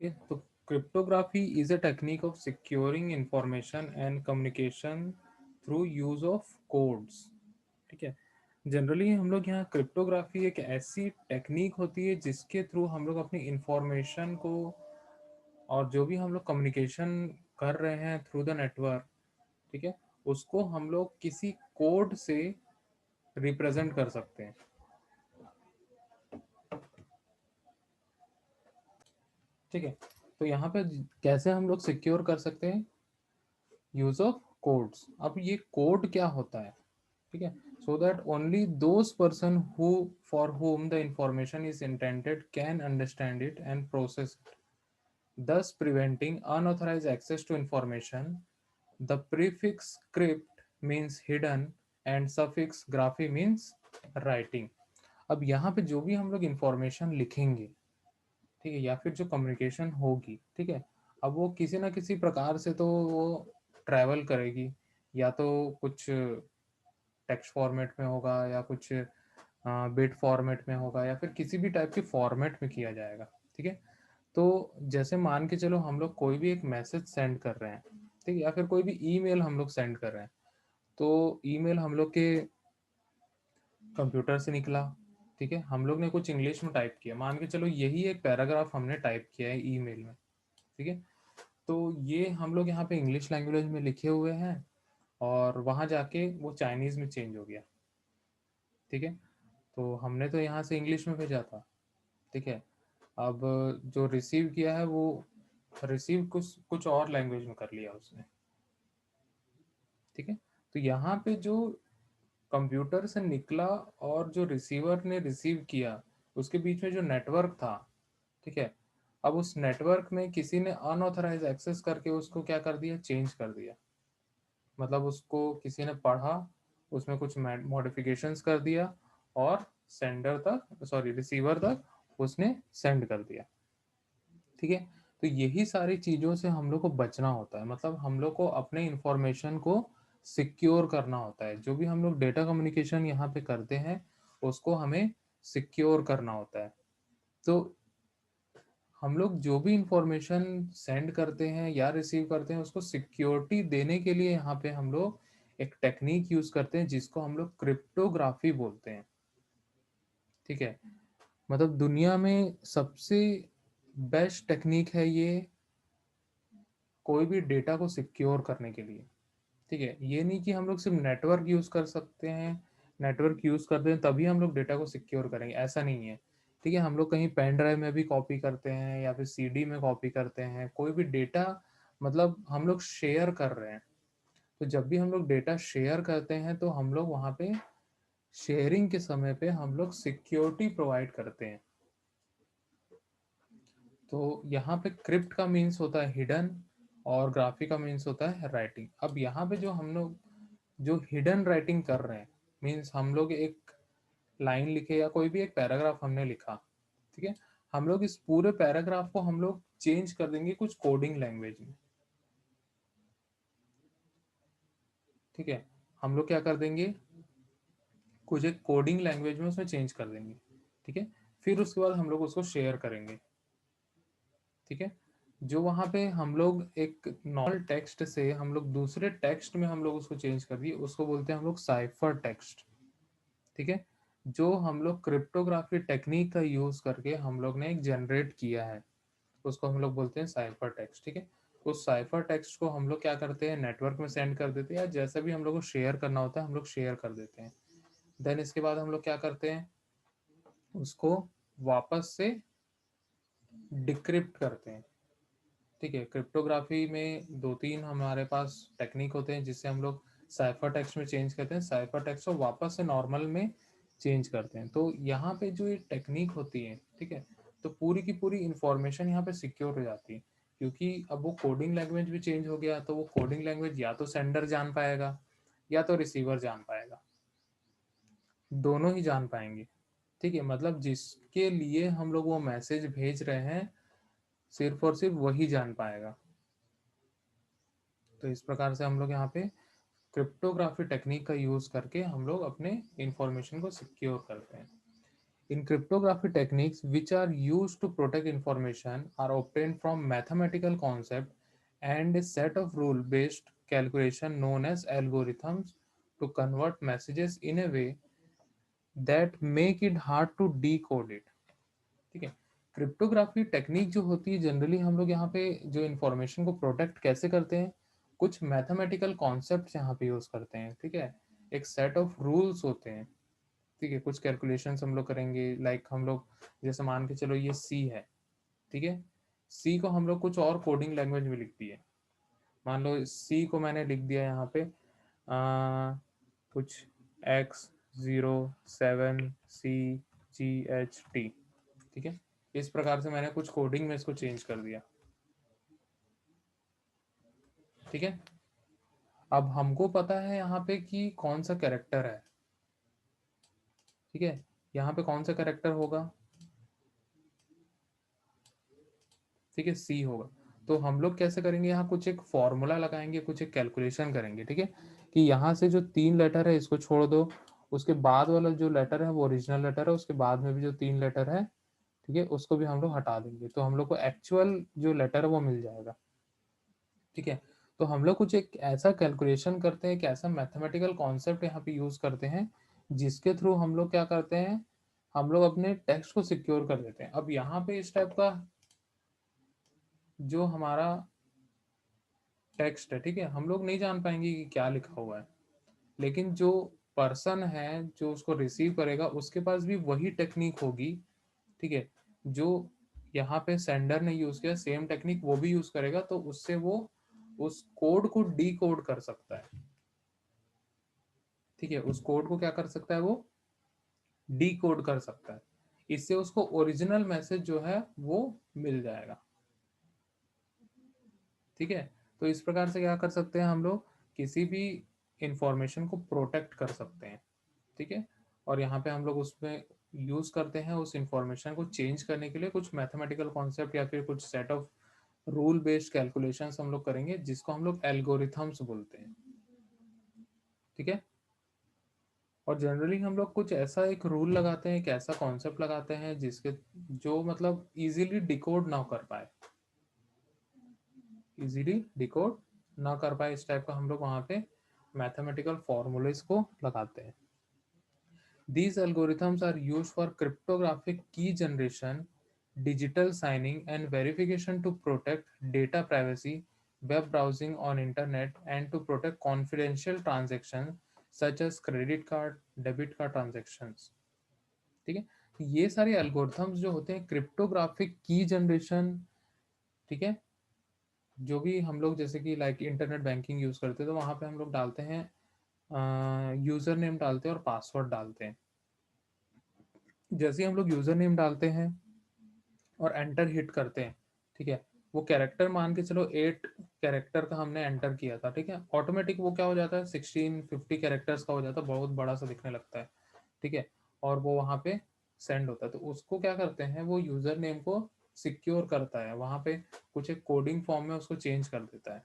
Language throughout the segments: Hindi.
Okay, तो cryptography is a technique of securing information and communication through use of codes. ठीक है, जनरली हम लोग यहाँ क्रिप्टोग्राफी एक ऐसी टेक्निक होती है जिसके थ्रू हम लोग अपनी इंफॉर्मेशन को और जो भी हम लोग कम्युनिकेशन कर रहे हैं थ्रू द नेटवर्क, ठीक है, उसको हम लोग किसी कोड से रिप्रेजेंट कर सकते हैं। ठीक है, तो यहाँ पे कैसे हम लोग सिक्योर कर सकते हैं, यूज ऑफ कोड्स। अब ये कोड क्या होता है, ठीक है, so that only those person who for whom the information is intended can understand it and process it, thus preventing unauthorized access to information. The prefix crypt means hidden and suffix graphy means writing. अब यहाँ पे जो भी हम लोग इंफॉर्मेशन लिखेंगे, ठीक है, या फिर जो कम्युनिकेशन होगी, ठीक है, अब वो किसी ना किसी प्रकार से तो वो ट्रैवल करेगी, या तो कुछ टेक्स्ट फॉर्मेट में होगा, या कुछ बिट फॉर्मेट में होगा, या फिर किसी भी टाइप के फॉर्मेट में किया जाएगा। ठीक है, तो जैसे मान के चलो हम लोग कोई भी एक मैसेज सेंड कर रहे हैं, ठीक है, या फिर कोई भी ईमेल हम लोग सेंड कर रहे हैं, तो ईमेल हम लोग के कंप्यूटर से निकला, ठीक है, हम लोग ने कुछ इंग्लिश में टाइप किया, मान के चलो यही एक पैराग्राफ हमने टाइप किया है ईमेल में, ठीक है, तो ये हम लोग यहाँ पे इंग्लिश लैंग्वेज में लिखे हुए हैं और वहाँ जाके वो चाइनीज़ में चेंज हो गया। ठीक है, तो हमने तो यहाँ से इंग्लिश में भेजा था, ठीक है, अब जो रिसीव किया है वो रिसीव कुछ कुछ और लैंग्वेज में कर लिया उसने। ठीक है, तो यहाँ पे जो कंप्यूटर से निकला और जो रिसीवर ने रिसीव किया, उसके बीच में जो नेटवर्क था, ठीक है, अब उस नेटवर्क में किसी ने अनऑथराइज एक्सेस करके उसको क्या कर दिया, चेंज कर दिया। मतलब उसको किसी ने पढ़ा, उसमें कुछ मॉडिफिकेशंस कर दिया और सेंडर तक, सॉरी रिसीवर तक उसने सेंड कर दिया। ठीक है, तो यही सारी चीज़ों से हम लोग को बचना होता है, मतलब हम लोग को अपने इंफॉर्मेशन को सिक्योर करना होता है। जो भी हम लोग डेटा कम्युनिकेशन यहाँ पे करते हैं उसको हमें सिक्योर करना होता है। तो हम लोग जो भी इंफॉर्मेशन सेंड करते हैं या रिसीव करते हैं उसको सिक्योरिटी देने के लिए यहाँ पे हम लोग एक टेक्निक यूज करते हैं जिसको हम लोग क्रिप्टोग्राफी बोलते हैं। ठीक है, मतलब दुनिया में सबसे बेस्ट टेक्निक है ये कोई भी डेटा को सिक्योर करने के लिए। ठीक है, ये नहीं कि हम लोग सिर्फ नेटवर्क यूज कर सकते हैं, नेटवर्क यूज करते हैं तभी हम लोग डेटा को सिक्योर करेंगे, ऐसा नहीं है। ठीक है, हम लोग कहीं पेन ड्राइव में भी कॉपी करते हैं या फिर सीडी में कॉपी करते हैं, कोई भी डेटा मतलब हम लोग शेयर कर रहे हैं, तो जब भी हम लोग डेटा शेयर करते हैं तो हम लोग वहाँ पे शेयरिंग के समय पे हम लोग सिक्योरिटी प्रोवाइड करते हैं। तो यहाँ पे क्रिप्ट का मीन्स होता है हिडन और ग्राफी का मीन्स होता है राइटिंग। अब यहाँ पे जो हम लोग जो हिडन राइटिंग कर रहे हैं, मीन्स हम लोग एक लाइन लिखे या कोई भी एक पैराग्राफ हमने लिखा, ठीक है, हम लोग इस पूरे पैराग्राफ को हम लोग चेंज कर देंगे कुछ कोडिंग लैंग्वेज में। ठीक है, हम लोग क्या कर देंगे, कुछ एक कोडिंग लैंग्वेज में उसमें चेंज कर देंगे। ठीक है, फिर उसके बाद हम लोग उसको शेयर करेंगे। ठीक है, जो वहाँ पे हम लोग एक नॉर्मल टेक्स्ट से हम लोग दूसरे टेक्स्ट में हम लोग उसको चेंज कर दिए, उसको बोलते हैं हम लोग साइफर टेक्स्ट। ठीक है, जो हम लोग क्रिप्टोग्राफी टेक्निक का यूज करके हम लोग ने एक जनरेट किया है उसको हम लोग बोलते हैं साइफर टेक्स्ट। ठीक है, उस साइफर टेक्स्ट को हम लोग क्या करते हैं, नेटवर्क में सेंड कर देते हैं, या जैसा भी हम लोग को शेयर करना होता है हम लोग शेयर कर देते हैं। देन इसके बाद हम लोग क्या करते हैं, उसको वापस से डिक्रिप्ट करते हैं। ठीक है, क्रिप्टोग्राफी में दो तीन हमारे पास टेक्निक होते हैं जिससे हम लोग साइफर टेक्स्ट में चेंज करते हैं, साइफर टेक्स्ट को वापस से नॉर्मल में चेंज करते हैं। तो यहाँ पे जो ये टेक्निक होती है, ठीक है, तो पूरी की पूरी इंफॉर्मेशन यहाँ पे सिक्योर हो जाती है, क्योंकि अब वो कोडिंग लैंग्वेज भी चेंज हो गया, तो वो कोडिंग लैंग्वेज या तो सेंडर जान पाएगा या तो रिसीवर जान पाएगा, दोनों ही जान पाएंगे। ठीक है, मतलब जिसके लिए हम लोग वो मैसेज भेज रहे हैं सिर्फ और सिर्फ वही जान पाएगा। तो इस प्रकार से हम लोग यहाँ पे क्रिप्टोग्राफी टेक्निक का यूज करके हम लोग अपने इंफॉर्मेशन को सिक्योर करते हैं। In cryptography, techniques which are used to protect information are obtained from mathematical concept and a set of rule based calculation known as algorithms to convert messages in a way that make it hard to decode it. ठीक है, क्रिप्टोग्राफी टेक्निक जो होती है जनरली हम लोग यहाँ पे जो इंफॉर्मेशन को प्रोटेक्ट कैसे करते हैं, कुछ मैथमेटिकल कॉन्सेप्ट यहाँ पे यूज करते हैं। ठीक है, एक सेट ऑफ रूल्स होते हैं। ठीक है, कुछ कैलकुलेशंस हम लोग करेंगे, लाइक हम लोग जैसे मान के चलो ये सी है। ठीक है, सी को हम लोग कुछ और कोडिंग लैंग्वेज में लिख दिए। मान लो सी को मैंने लिख दिया यहाँ पे कुछ X07CGHT। ठीक है, इस प्रकार से मैंने कुछ कोडिंग में इसको चेंज कर दिया। ठीक है, अब हमको पता है यहाँ पे कि कौन सा कैरेक्टर है। ठीक है, यहाँ पे कौन सा कैरेक्टर होगा? ठीक है, सी होगा। तो हम लोग कैसे करेंगे, यहाँ कुछ एक फॉर्मूला लगाएंगे, कुछ एक कैलकुलेशन करेंगे। ठीक है, कि यहाँ से जो 3 लेटर है इसको छोड़ दो, उसके बाद वाला जो लेटर है वो ओरिजिनल लेटर है, उसके बाद में भी जो 3 लेटर है, ठीक है, उसको भी हम लोग हटा देंगे, तो हम लोग को एक्चुअल जो लेटर है वो मिल जाएगा। ठीक है, तो हम लोग कुछ एक ऐसा कैलकुलेशन करते हैं, एक ऐसा मैथमेटिकल कॉन्सेप्ट यहाँ पे यूज करते हैं, जिसके थ्रू हम लोग क्या करते हैं, हम लोग अपने टेक्स्ट को सिक्योर कर देते हैं। अब यहाँ पे इस टाइप का जो हमारा टेक्स्ट है, ठीक है, हम लोग नहीं जान पाएंगे कि क्या लिखा हुआ है, लेकिन जो पर्सन है जो उसको रिसीव करेगा उसके पास भी वही टेक्निक होगी। ठीक है, जो यहाँ पे सेंडर ने यूज किया सेम टेक्निक वो भी यूज करेगा, तो उससे वो उस कोड को डी कोड कर सकता है। ठीक है, उस कोड को क्या कर सकता है, वो डी कोड कर सकता है। इससे उसको ओरिजिनल मैसेज जो है वो मिल जाएगा। ठीक है, तो इस प्रकार से क्या कर सकते हैं हम लोग, किसी भी इंफॉर्मेशन को प्रोटेक्ट कर सकते हैं। ठीक है, और यहाँ पे हम लोग उसमें यूज करते हैं उस इंफॉर्मेशन को चेंज करने के लिए कुछ मैथमेटिकल कॉन्सेप्ट या फिर कुछ set of rule based calculations हम लोग करेंगे, जिसको हम लोग एल्गोरिथम्स बोलते हैं। ठीक है, और जनरली हम लोग कुछ ऐसा एक रूल लगाते हैं, एक ऐसा कॉन्सेप्ट लगाते हैं जिसके जो मतलब इजीली डिकोड ना कर पाए, इजीली डिकोड ना कर पाए, इस टाइप का हम लोग वहाँ पे मैथमेटिकल फॉर्मूलेस को लगाते हैं। These algorithms are used for cryptographic key generation, digital signing, and verification to protect data privacy, web browsing on internet, and to protect confidential transactions such as credit card, debit card transactions. ठीक है, तो ये सारे एल्गोरिथम्स जो होते हैं क्रिप्टोग्राफिक की जनरेशन, ठीक है, जो भी हम लोग जैसे कि लाइक इंटरनेट बैंकिंग यूज करते हैं तो वहां पे हम लोग डालते हैं यूजर नेम डालते हैं और पासवर्ड डालते हैं। जैसे ही हम लोग यूजर नेम डालते हैं और एंटर हिट करते हैं, ठीक है, वो कैरेक्टर मान के चलो 8 कैरेक्टर का हमने एंटर किया था। ठीक है, ऑटोमेटिक वो क्या हो जाता है 1650 कैरेक्टर्स का हो जाता है, बहुत बड़ा सा दिखने लगता है। ठीक है, और वो वहाँ पे सेंड होता है, तो उसको क्या करते हैं, वो यूजर नेम को सिक्योर करता है, वहाँ पे कुछ एक कोडिंग फॉर्म में उसको चेंज कर देता है।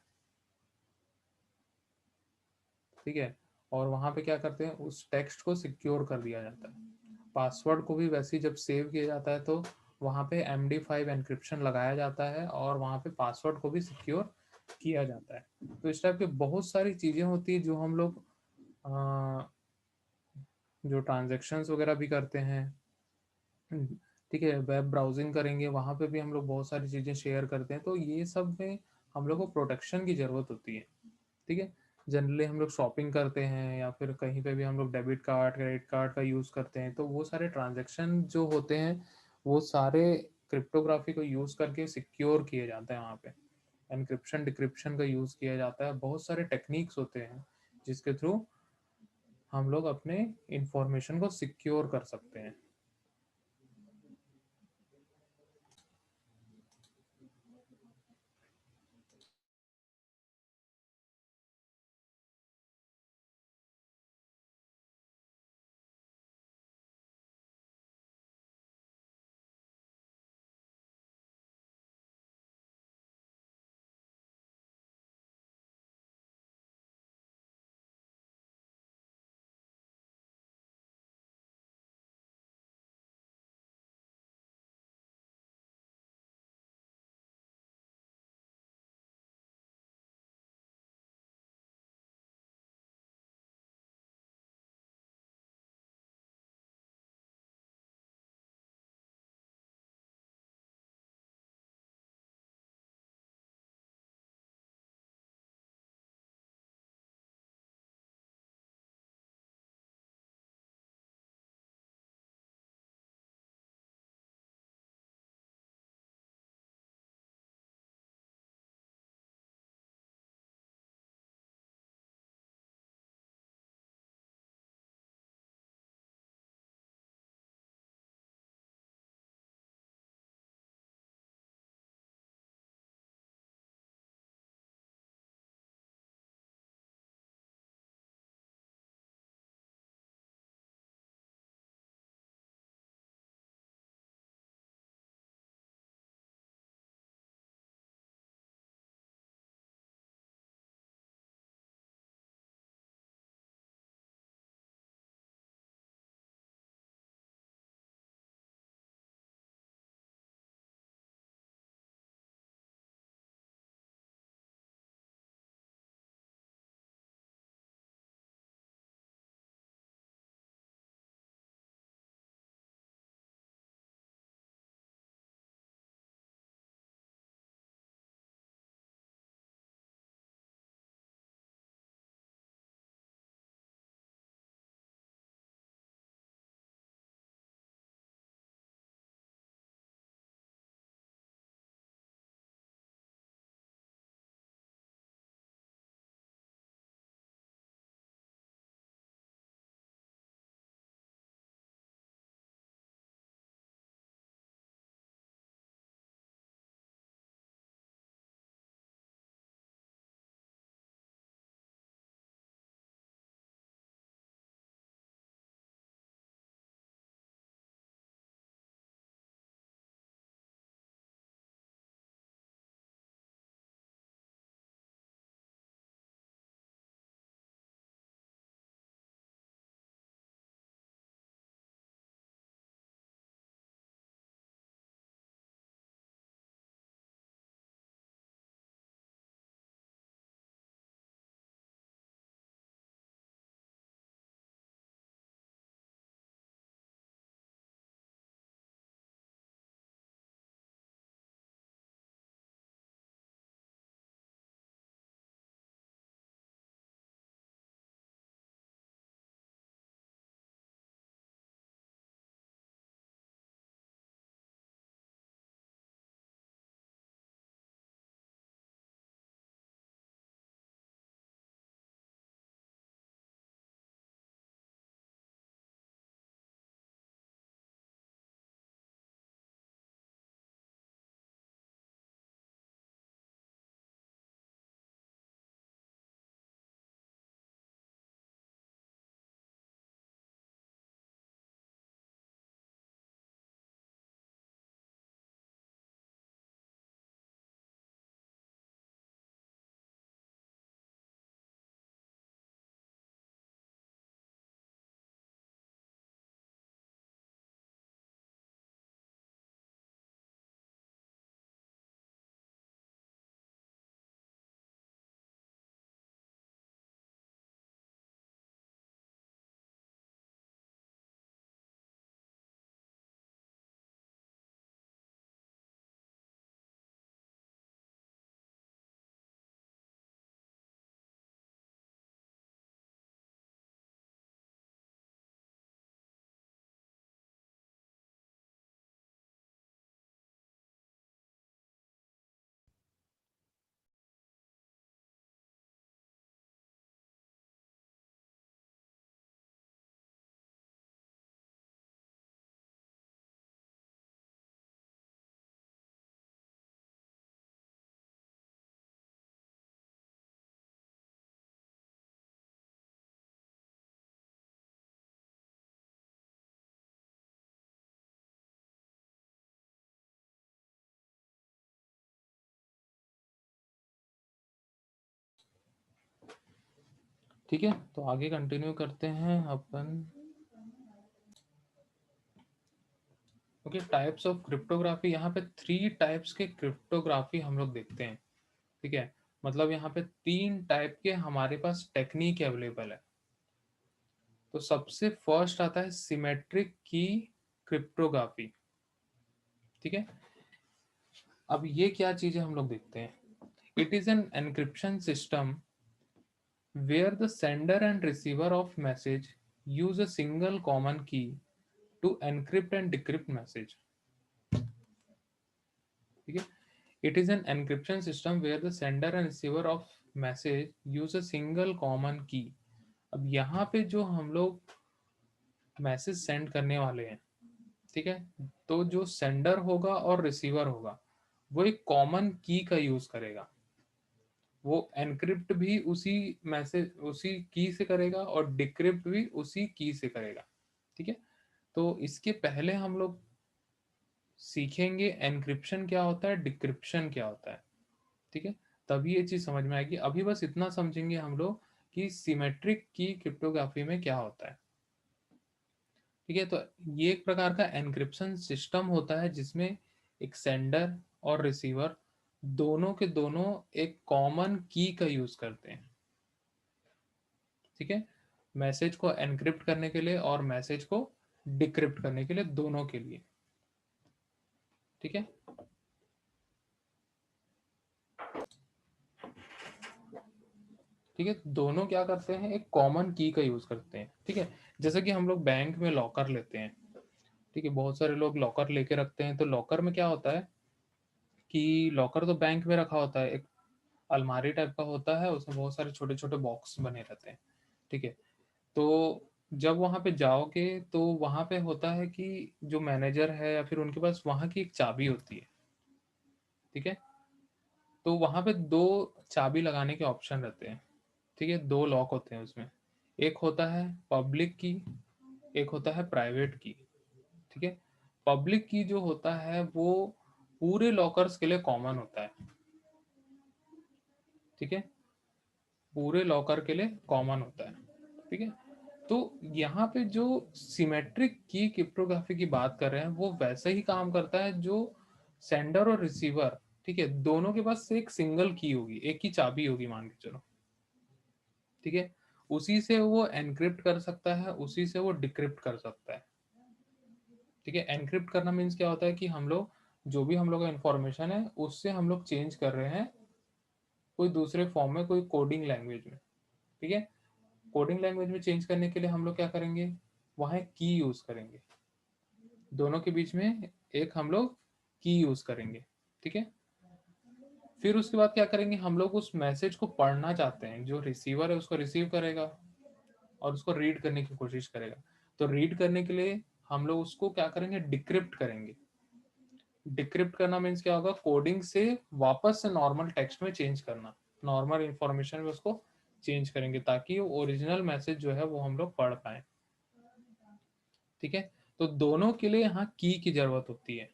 ठीक है, और वहाँ पे क्या करते हैं, उस टेक्स्ट को सिक्योर कर दिया जाता है। पासवर्ड को भी वैसे ही जब सेव किया जाता है तो वहाँ पे MD5 एन्क्रिप्शन लगाया जाता है और वहाँ पे पासवर्ड को भी सिक्योर किया जाता है। तो इस टाइप की बहुत सारी चीज़ें होती है जो हम लोग जो ट्रांजेक्शन्स वगैरह भी करते हैं। ठीक है, वेब ब्राउजिंग करेंगे, वहाँ पे भी हम लोग बहुत सारी चीज़ें शेयर करते हैं, तो ये सब में हम लोग को प्रोटेक्शन की ज़रूरत होती है। ठीक है, जनरली हम लोग शॉपिंग करते हैं या फिर कहीं पे भी हम लोग डेबिट कार्ड क्रेडिट कार्ड का यूज़ करते हैं, तो वो सारे ट्रांजैक्शन जो होते हैं वो सारे क्रिप्टोग्राफी को यूज़ करके सिक्योर किए जाते हैं। वहाँ पे एनक्रिप्शन डिक्रिप्शन का यूज़ किया जाता है, बहुत सारे टेक्निक्स होते हैं जिसके थ्रू हम लोग अपने इंफॉर्मेशन को सिक्योर कर सकते हैं। ठीक है, तो आगे कंटिन्यू करते हैं अपन। Okay, types of cryptography. यहाँ पे 3 टाइप्स के क्रिप्टोग्राफी हम लोग देखते हैं। ठीक है, मतलब यहाँ पे 3 टाइप के हमारे पास टेक्निक अवेलेबल है। तो सबसे फर्स्ट आता है सिमेट्रिक की क्रिप्टोग्राफी। ठीक है, अब ये क्या चीजें हम लोग देखते हैं। It is an encryption system where the sender and receiver of message use a single common key to encrypt and decrypt message. ठीक है, it is an encryption system where the sender and receiver of message use a single common key. अब यहाँ पे जो हम लोग मैसेज सेंड करने वाले हैं, ठीक है, तो जो सेंडर होगा और रिसीवर होगा वो एक कॉमन की का यूज करेगा। वो एनक्रिप्ट भी उसी मैसेज उसी की से करेगा और डिक्रिप्ट भी उसी की से करेगा। ठीक है, तो इसके पहले हम लोग सीखेंगे एनक्रिप्शन क्या होता है, डिक्रिप्शन क्या होता है। ठीक है, तभी ये चीज समझ में आएगी। अभी बस इतना समझेंगे हम लोग कि सिमेट्रिक की क्रिप्टोग्राफी में क्या होता है। ठीक है, तो ये एक प्रकार का एनक्रिप्शन सिस्टम होता है जिसमें एक सेंडर और रिसीवर दोनों के दोनों एक कॉमन की का यूज करते हैं। ठीक है, मैसेज को एनक्रिप्ट करने के लिए और मैसेज को डिक्रिप्ट करने के लिए, दोनों के लिए। ठीक है, ठीक है, दोनों क्या करते हैं, एक कॉमन की का यूज करते हैं। ठीक है, जैसे कि हम लोग बैंक में लॉकर लेते हैं। ठीक है, बहुत सारे लोग लॉकर लेके रखते हैं। तो लॉकर में क्या होता है कि लॉकर तो बैंक में रखा होता है, एक अलमारी टाइप का होता है, उसमें बहुत सारे छोटे छोटे बॉक्स बने रहते हैं। ठीक है, तो जब वहां पे जाओगे तो वहां पे होता है कि जो मैनेजर है या फिर उनके पास वहां की एक चाबी होती है। ठीक है, तो वहां पे 2 चाबी लगाने के ऑप्शन रहते हैं। ठीक है, 2 लॉक होते हैं उसमें। एक होता है पब्लिक की, एक होता है प्राइवेट की। ठीक है, पब्लिक की जो होता है वो पूरे लॉकर्स के लिए कॉमन होता है। ठीक है, पूरे लॉकर के लिए कॉमन होता है। ठीक है, तो यहाँ पे जो सिमेट्रिक की क्रिप्टोग्राफी की बात कर रहे हैं वो वैसे ही काम करता है जो सेंडर और रिसीवर, ठीक है, दोनों के पास एक सिंगल की होगी, एक ही चाबी होगी मान के चलो। ठीक है, उसी से वो एनक्रिप्ट कर सकता है, उसी से वो डिक्रिप्ट कर सकता है। ठीक है, एनक्रिप्ट करना मीन्स क्या होता है कि हम लोग जो भी हम लोग का इंफॉर्मेशन है उससे हम लोग चेंज कर रहे हैं कोई दूसरे फॉर्म में, कोई कोडिंग लैंग्वेज में। ठीक है, कोडिंग लैंग्वेज में चेंज करने के लिए हम लोग क्या करेंगे, वहां एक की यूज करेंगे, दोनों के बीच में एक हम लोग की यूज करेंगे। ठीक है, फिर उसके बाद क्या करेंगे, हम लोग उस मैसेज को पढ़ना चाहते हैं, जो रिसीवर है उसको रिसीव करेगा और उसको रीड करने की कोशिश करेगा। तो रीड करने के लिए हम लोग उसको क्या करेंगे, डिक्रिप्ट करेंगे। डिक्रिप्ट करना मीन्स क्या होगा, कोडिंग से वापस से नॉर्मल टेक्स्ट में चेंज करना, नॉर्मल इंफॉर्मेशन में उसको चेंज करेंगे ताकि ओरिजिनल मैसेज जो है वो हम लोग पढ़ पाए। ठीक है, तो दोनों के लिए यहाँ की जरूरत होती है।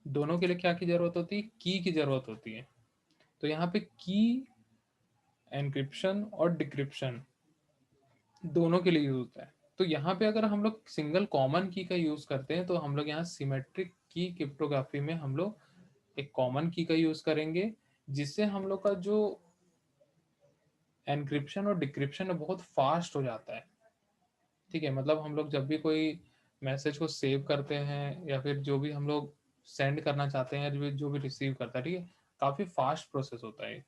दोनों के लिए क्या की जरूरत होती है, की जरूरत होती है। तो यहाँ पे की एनक्रिप्शन और डिक्रिप्शन दोनों के लिए यूज होता है। तो यहाँ पे अगर हम लोग सिंगल कॉमन की का यूज करते हैं तो हम लोग यहाँ सिमेट्रिक की क्रिप्टोग्राफी में हम लोग एक कॉमन की का यूज करेंगे, जिससे हम लोग का जो एनक्रिप्शन और डिक्रिप्शन है बहुत फास्ट हो जाता है। ठीक है, मतलब हम लोग जब भी कोई मैसेज को सेव करते हैं या फिर जो भी हम लोग सेंड करना चाहते हैं, जो भी रिसीव करता है, ठीक है, काफ़ी फास्ट प्रोसेस होता है।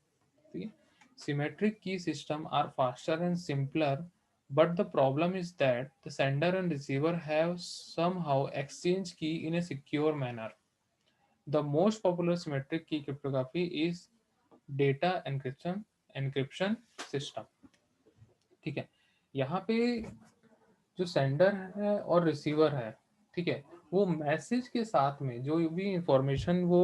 ठीक है, symmetric key system are faster and simpler, but the problem is that the sender and receiver have somehow exchanged key in a secure manner. The most popular symmetric key cryptography is data encryption system. ठीक है, यहाँ पे जो सेंडर है और रिसीवर है, ठीक है, वो मैसेज के साथ में जो भी इंफॉर्मेशन वो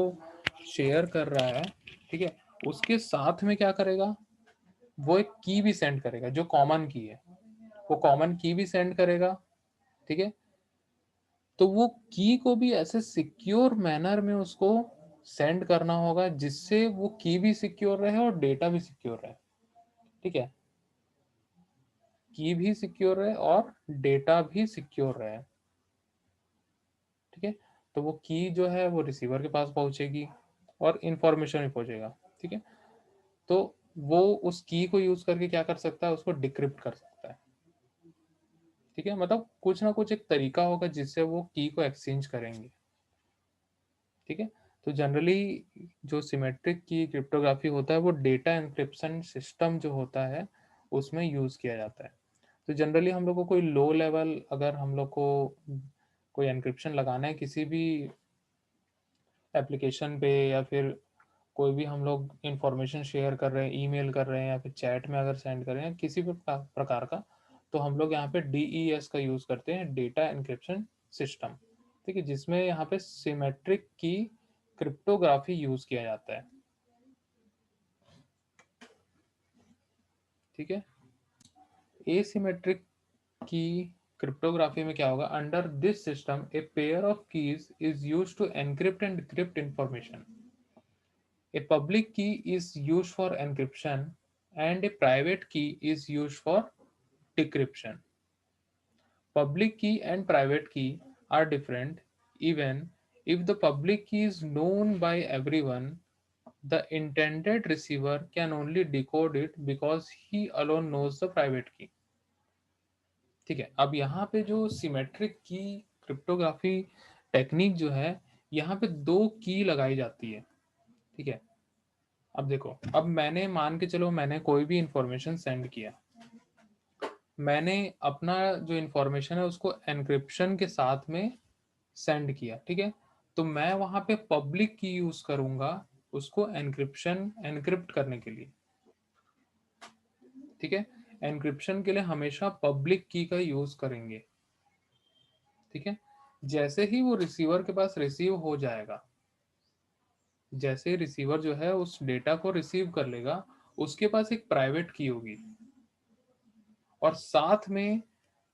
शेयर कर रहा है, ठीक है, उसके साथ में क्या करेगा, वो एक की भी सेंड करेगा जो कॉमन की है, वो कॉमन की भी सेंड करेगा। ठीक है, तो वो की को भी ऐसे सिक्योर मैनर में उसको सेंड करना होगा जिससे वो की भी सिक्योर रहे और डेटा भी सिक्योर रहे। ठीक है, की भी सिक्योर है और डेटा भी सिक्योर है। ठीक है, तो वो की जो है वो रिसीवर के पास पहुंचेगी और इंफॉर्मेशन भी पहुंचेगा। ठीक है, तो वो उस की को यूज करके क्या कर सकता है, उसको डिक्रिप्ट कर सकता है। ठीक है, मतलब कुछ ना कुछ एक तरीका होगा जिससे वो की को एक्सचेंज करेंगे। ठीक है, तो जनरली जो सिमेट्रिक की क्रिप्टोग्राफी होता है वो डेटा एन्क्रिप्शन सिस्टम जो होता है उसमें यूज किया जाता है। तो जनरली हम लोग को कोई लो लेवल, अगर हम लोग को कोई एन्क्रिप्शन लगाना है किसी भी एप्लीकेशन पे, या फिर कोई भी हम लोग इंफॉर्मेशन शेयर कर रहे हैं, ईमेल कर रहे हैं, या फिर चैट में अगर सेंड कर रहे हैं किसी भी प्रकार का, तो हम लोग यहाँ पे DES का यूज करते हैं, डेटा एन्क्रिप्शन सिस्टम। ठीक है, जिसमें यहाँ पे सिमेट्रिक की क्रिप्टोग्राफी यूज किया जाता है। ठीक है, एसिमेट्रिक की क्रिप्टोग्राफी में क्या होगा, under this system a pair of keys is used to encrypt and decrypt information. A public key is used for encryption and a private key is used for decryption. Public key and private key are different. Even if the public key is known by everyone, the intended receiver can only decode it because he alone knows the private key. ठीक है, अब यहाँ पे जो सिमेट्रिक की क्रिप्टोग्राफी टेक्निक जो है, यहाँ पे दो की लगाई जाती है। ठीक है, अब देखो, अब मैंने मान के चलो मैंने कोई भी इंफॉर्मेशन सेंड किया, मैंने अपना जो इंफॉर्मेशन है उसको एनक्रिप्शन के साथ में सेंड किया। ठीक है, तो मैं वहां पे पब्लिक की यूज करूंगा उसको एनक्रिप्ट करने के लिए। ठीक है, एनक्रिप्शन के लिए हमेशा पब्लिक की का यूज करेंगे। ठीक है, जैसे ही वो रिसीवर के पास रिसीव हो जाएगा, जैसे रिसीवर जो है उस डेटा को रिसीव कर लेगा, उसके पास एक प्राइवेट की होगी और साथ में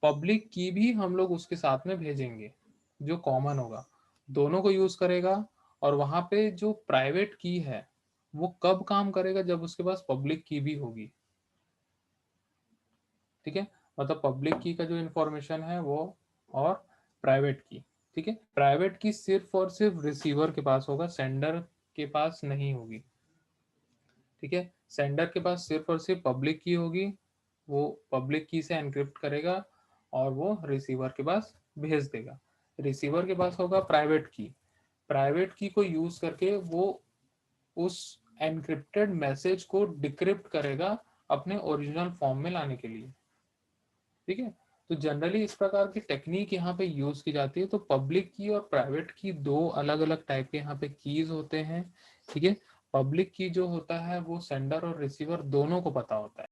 पब्लिक की भी हम लोग उसके साथ में भेजेंगे जो कॉमन होगा, दोनों को यूज करेगा। और वहां पे जो प्राइवेट की है वो कब काम करेगा, जब उसके पास पब्लिक की भी होगी। ठीक है, मतलब पब्लिक की का जो इंफॉर्मेशन है वो, और प्राइवेट की। ठीक है, प्राइवेट की सिर्फ और सिर्फ रिसीवर के पास होगा, सेंडर के पास नहीं होगी। ठीक है, सेंडर के पास सिर्फ और सिर्फ पब्लिक की होगी, वो पब्लिक की से एनक्रिप्ट करेगा और वो रिसीवर के पास भेज देगा। रिसीवर के पास होगा प्राइवेट की, प्राइवेट की को यूज करके वो उस एनक्रिप्टेड मैसेज को डिक्रिप्ट करेगा अपने ओरिजिनल फॉर्म में लाने के लिए। ठीक है, तो जनरली इस प्रकार की टेक्निक यहाँ पे यूज की जाती है। तो पब्लिक की और प्राइवेट की दो अलग अलग टाइप के यहाँ पे कीज होते हैं। ठीक है, पब्लिक की जो होता है वो सेंडर और रिसीवर दोनों को पता होता है।